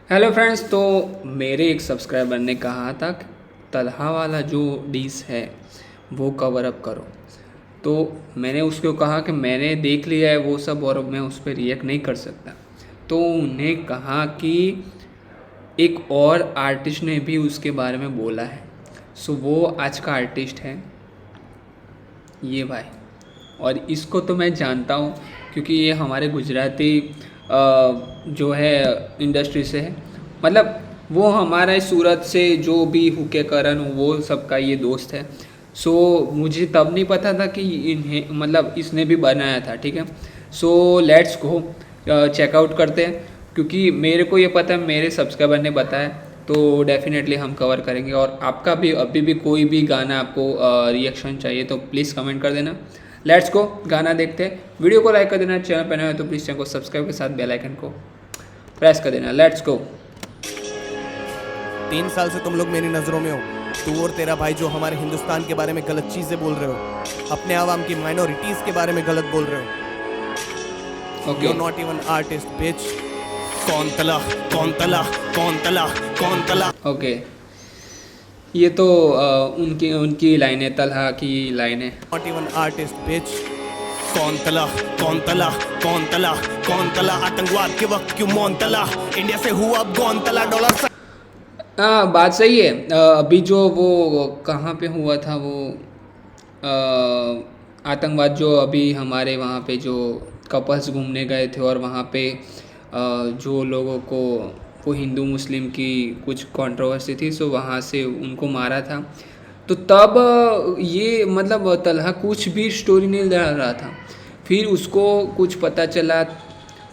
Hello friends, तो मेरे एक सब्सक्राइबर ने कहा था कि तलहा वाला जो डिश है वो कवर अप करो। तो मैंने उसको कहा कि मैंने देख लिया है वो सब और मैं उस पर रिएक्ट नहीं कर सकता। तो उन्हें कहा कि एक और आर्टिस्ट ने भी उसके बारे में बोला है। सो वो आज का आर्टिस्ट है ये भाई, और इसको तो मैं जानता हूँ क्योंकि ये हमारे गुजराती जो है इंडस्ट्री से है। मतलब वो हमारे सूरत से जो भी हुके करण वो सबका ये दोस्त है। सो मुझे तब नहीं पता था कि इन्हें मतलब इसने भी बनाया था। ठीक है, सो लेट्स गो चेकआउट करते हैं क्योंकि मेरे को ये पता है, मेरे सब्सक्राइबर ने बताया, तो डेफिनेटली हम कवर करेंगे। और आपका भी अभी भी कोई भी गाना आपको रिएक्शन चाहिए तो प्लीज़ कमेंट कर देना। लेट्स गो गाना देखते हैं। वीडियो को लाइक कर देना, चैनल पर नए हो तो प्लीज़ चैनल को सब्सक्राइब के साथ बेल आइकन को प्रेस कर देना। Let's go. 3 साल से तुम लोग मेरी नज़रों में हो। तू और तेरा भाई जो हमारे हिंदुस्तान के बारे में गलत चीज़ें बोल रहे हो, अपने आवाम की माइनॉरिटीज़ के बारे में गलत बोल रहे हो। Okay, You're not even artist, bitch. कौन तला कौन तला कौन तला कौन तला। ओके, ये तो उनकी उनकी लाइनें, तलहा की लाइनें। Not even artist, bitch. कौन तला कौन तला कौन तला कौन तला। आतंकवाद के वक्त क्यों मौन तला। इंडिया से हुआ अब कौन तला डॉलर। हाँ, बात सही है। अभी जो वो कहाँ पे हुआ था वो आतंकवाद, जो अभी हमारे वहाँ पे जो कपल्स घूमने गए थे और वहाँ पे जो लोगों को वो हिंदू मुस्लिम की कुछ कंट्रोवर्सी थी, सो वहाँ से उनको मारा था। तो तब ये मतलब तलहा कुछ भी स्टोरी नहीं डाल रहा था। फिर उसको कुछ पता चला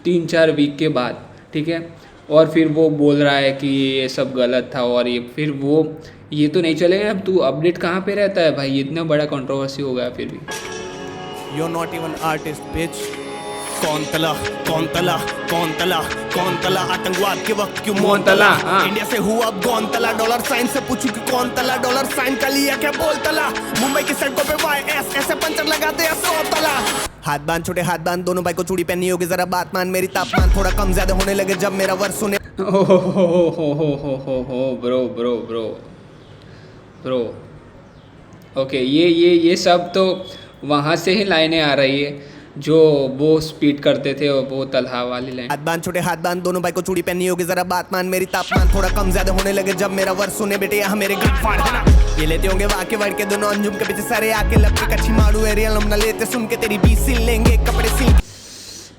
3-4 वीक के बाद, ठीक है, और फिर वो बोल रहा है कि ये सब गलत था। और ये फिर वो ये तो नहीं चलेगा। अब तू अपडेट कहाँ पे रहता है भाई, इतना बड़ा कंट्रोवर्सी हो गया फिर भी। You're not even artist, bitch. कौन तला कौन तला कौन तला कौन तला। आतंकवाद के वक्त क्यों मौन तला। इंडिया से हुआ अब कौन तला डॉलर साइन से पूछू कि कौन तला डॉलर साइन का लिया क्या बोल तला। मुंबई की सड़कों पे YS ऐसे पंचर लगाते हैं 100 तला। हाथ बांध छोटे हाथ बांध दोनों भाई को चूड़ी पहनी होगी जरा बात मान। मेरी तापमान थोड़ा कम ज्यादा होने लगे जब मेरा वर्ष सुने। हो bro bro bro bro. Okay, ये सब तो वहाँ से ही लाइनें आ रही है जो वो स्पीड करते थे, वो तलहा वाली लाइन। हाथ बांध छोटे हाथ बांध दोनों भाई को चूड़ी पहनी होगी जरा बात मान। मेरी तापमान थोड़ा कम ज्यादा होने लगे जब मेरा वर्ष सुने बेटे यहाँ मेरे गनफायर है ना। ये लेते होंगे वाके वर्ड के दोनों अंजुम के पीछे सारे आके लपके कच्ची मारू है रियल हम ना लेते सुन के तेरी 20 सिल लेंगे कपड़े सिल।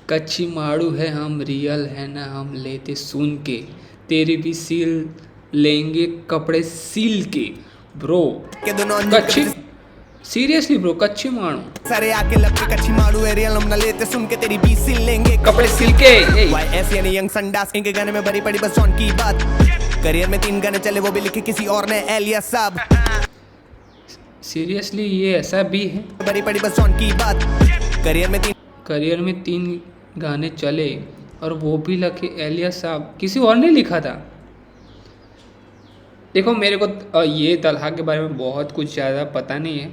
कच्ची मारू है हम रियल है ना हम लेते सुन के तेरी भी सील लेंगे कपड़े सील के। ब्रो के दोनों अंजुम कच्ची, सीरियसली ब्रो, कच्ची मारू सारे आके लपके कच्ची मारू है रियल हम ना लेते सुन के तेरी 20 सिल लेंगे कपड़े सिल के। YS यानी यंग संडास इनके गाने में भरी पड़ी बस जॉन की बात। करियर में 3 गाने चले वो भी लिखे किसी और ने एलियास साहब। सीरियसली ये ऐसा भी है? भरी पड़ी बस जॉन की बात। करियर में 3 गाने चले और वो भी लिखे एलियास साहब, किसी और ने लिखा था। देखो मेरे को ये तलहा के बारे में बहुत कुछ ज़्यादा पता नहीं है,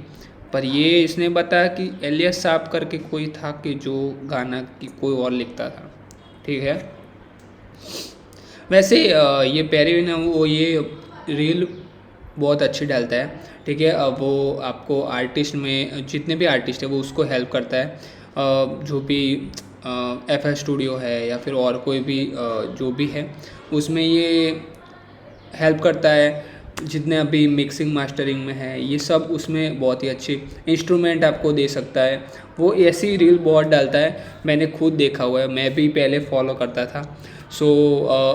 पर ये इसने बताया कि एलियास साहब करके कोई था कि जो गाना की कोई और लिखता था। ठीक है, वैसे ये पैरी ना वो ये रील बहुत अच्छी डालता है। ठीक है, वो आपको आर्टिस्ट में जितने भी आर्टिस्ट है वो उसको हेल्प करता है। जो भी FL स्टूडियो है या फिर और कोई भी जो भी है उसमें ये हेल्प करता है। जितने अभी मिक्सिंग मास्टरिंग में है ये सब उसमें बहुत ही अच्छी इंस्ट्रूमेंट आपको दे सकता है। वो ऐसी रील बहुत डालता है, मैंने खुद देखा हुआ है, मैं भी पहले फॉलो करता था। सो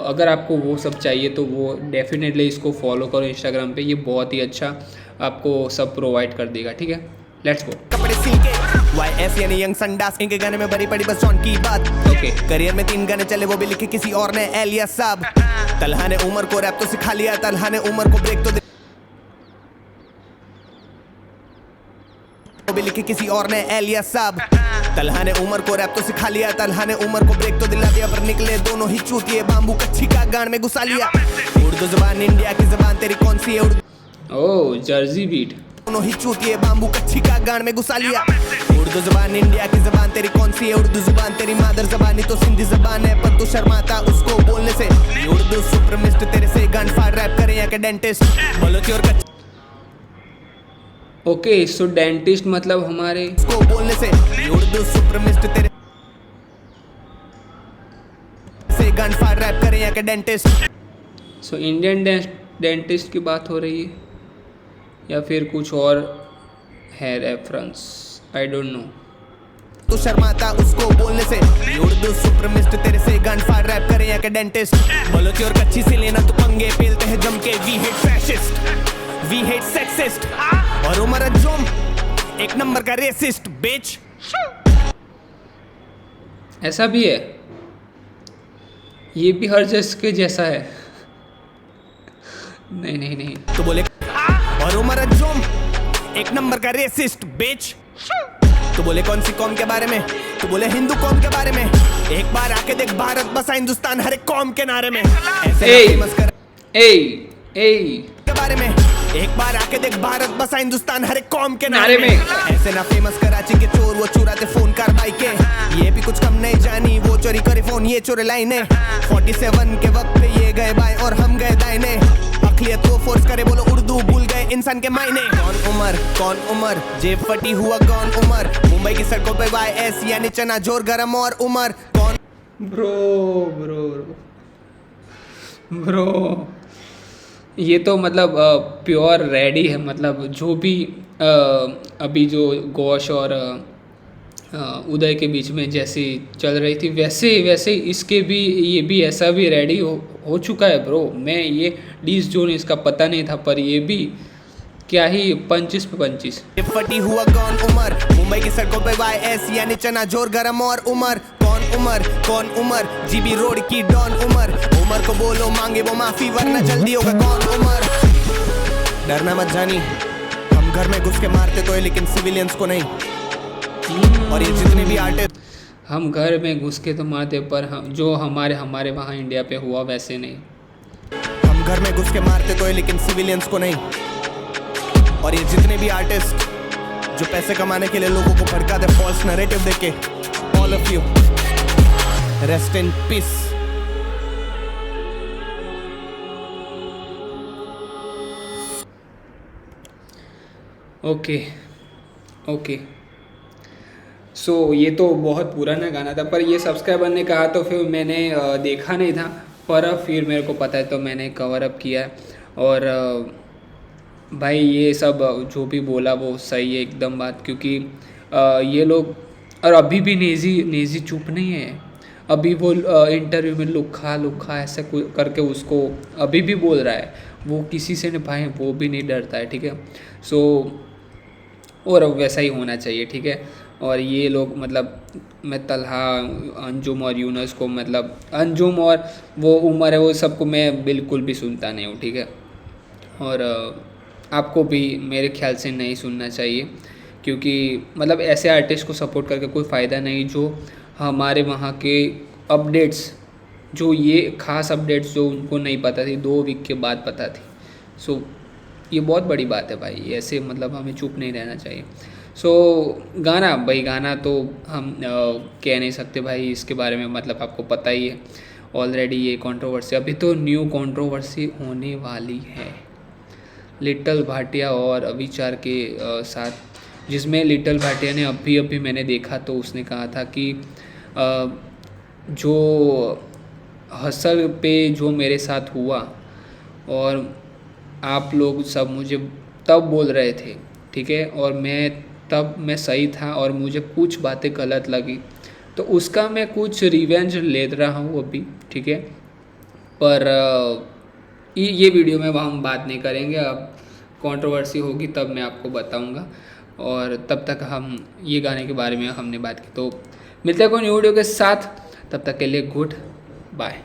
अगर आपको वो सब चाहिए तो वो डेफिनेटली इसको फॉलो करो इंस्टाग्राम पे, ये बहुत ही अच्छा आपको सब प्रोवाइड कर देगा। ठीक है, लेट्स गो। कपड़े सिल के YS यानी यंग संडास इनके गाने में भरी पड़ी बस जॉन की बात। ओके, करियर में 3 गाने चले वो भी लिखे किसी और ने एलियास साहब। तलहा ने उमर को रैप तो सिखा लिया तलहा ने उमर को ब्रेक तो वो भी लिखे किसी और ने एलियास साहब। तलहा ने उमर को रैप तो सिखा लिया तलहा ने उमर को ब्रेक तो दिला दिया पर निकले दोनों ही चूतिए बाम्बू कच्ची का गान में घुसा लिया। उर्दू जुबान इंडिया की जुबान तेरी कौन सी है। ओह जर्सी बीट। दोनों ही चूतिए बाम्बू कच्ची का गान में घुसा लिया। उर्दू जुबान इंडिया की जुबान तेरी कौन सी है उर्दू जुबान तेरी मादर जुबानी तो सिंधी जुबान है पर तू शर्माता उसको बोलने से ये उर्दू सुप्रीमिस्ट तेरे से गांड फाड़ रैप करे या के डेंटिस्ट बलोची और ओके, सो डेंटिस्ट मतलब हमारे उसको बोलने से ये उर्दू सुप्रीमिस्ट तेरे से गांड फाड़ रैप करे या के डेंटिस्ट। सो इंडियन डेंटिस्ट की बात हो रही है या फिर कुछ और है रेफरेंस, आई डोंट नो। तू शर्माता उसको बोलने से ये उर्दू सुप्रीमिस्ट तेरे से गांड फाड़ रैप करे या के डेंटिस्ट बलोची और कच्ची से लेना तो पंगे पेलते हैं जम के we hate fascist we hate sexist और उमर अज्जुम एक नंबर का रेसिस्ट बिच। ऐसा भी है, ये भी हर जैस के जैसा है। नहीं नहीं नहीं, तो बोले और उमर अज्जुम एक नंबर का रेसिस्ट बिच। तो बोले कौन सी कौम के बारे में, तो बोले हिंदू कौम के बारे में। एक बार आके देख भारत बसा हिंदुस्तान हर एक कौम के नारे में ऐसे फेमस कर के बारे में। एक बार आके देख भारत बसा हिंदुस्तान हर एक कौम के नारे में ऐसे ना फेमस कराची के चोर वो चुराते फोन कार्बाई के ये भी कुछ कम नहीं जानी वो चोरी करे फोन ये चोरे लाइने 47 के वक्त पे ये गए बाएं और हम गए दाहिने अखिलियत को फोर्स करे बोलो उर्दू भूल गए इंसान के मायने। कौन उमर जेब फटी हुआ कौन उमर मुंबई की सड़कों पे YS यानी चना जोर गरम और उमर कौन ब्रो ये तो मतलब प्योर रेडी है। मतलब जो भी अभी जो घोष और उदय के बीच में जैसी चल रही थी वैसे इसके भी ये भी ऐसा भी रेडी हो चुका है ब्रो। मैं ये डिस जोन इसका पता नहीं था पर ये भी क्या ही 25 पे 25 फटी हुआ कौन उमर मुंबई की सड़कों पे YS यानी चना जोर गरम और उमर कौन उमर जीबी रोड की डॉन उमर को बोलो मांगे वो माफी वरना जल्दी होगा कौन उमर। डरना मत जानी हम घर में घुस के मारते तो है लेकिन सिविलियंस को नहीं और ये जितने भी आर्टिस्ट हम घर में घुस के तो मारते पर हम जो हमारे वहाँ इंडिया पे हुआ वैसे नहीं। हम घर में घुस के मारते तो है लेकिन सिविलियंस को नहीं और ये जितने भी आर्टिस्ट जो पैसे कमाने के लिए लोगों को भड़काते फॉल्स नैरेटिव देके all of you rest in peace. Okay so ये तो बहुत पुराना गाना था पर ये सब्सक्राइबर ने कहा तो फिर मैंने देखा नहीं था पर अब फिर मेरे को पता है तो मैंने कवर अप किया और भाई ये सब जो भी बोला वो सही है एकदम बात क्योंकि ये लोग और अभी भी नेजी चुप नहीं है। अभी वो इंटरव्यू में लुखा ऐसा करके उसको अभी भी बोल रहा है। वो किसी से नहीं भाई वो भी नहीं डरता है, ठीक है। सो और वैसा ही होना चाहिए, ठीक है। और ये लोग मतलब मैं तलहा अंजुम और यूनस को मतलब अंजुम और वो उमर है वो सबको मैं बिल्कुल भी सुनता नहीं हूँ, ठीक है। और आपको भी मेरे ख्याल से नहीं सुनना चाहिए क्योंकि मतलब ऐसे आर्टिस्ट को सपोर्ट करके कोई फ़ायदा नहीं जो हमारे वहाँ के अपडेट्स जो ये ख़ास अपडेट्स जो उनको नहीं पता थी 2 वीक के बाद पता थी। सो ये बहुत बड़ी बात है भाई, ऐसे मतलब हमें चुप नहीं रहना चाहिए। सो गाना तो हम कह नहीं सकते भाई इसके बारे में, मतलब आपको पता ही है ऑलरेडी ये कंट्रोवर्सी, अभी तो न्यू कंट्रोवर्सी होने वाली है लिटिल भाटिया और अविचार के साथ, जिसमें लिटिल भाटिया ने अभी मैंने देखा तो उसने कहा था कि जो हसल पे जो मेरे साथ हुआ और आप लोग सब मुझे तब बोल रहे थे, ठीक है, और मैं सही था और मुझे कुछ बातें गलत लगी तो उसका मैं कुछ रिवेंज ले रहा हूँ अभी, ठीक है। पर ये वीडियो में हम बात नहीं करेंगे, अब कंट्रोवर्सी होगी तब मैं आपको बताऊंगा और तब तक हम ये गाने के बारे में हमने बात की। तो मिलते हैं कोई न्यू वीडियो के साथ, तब तक के लिए गुड बाय।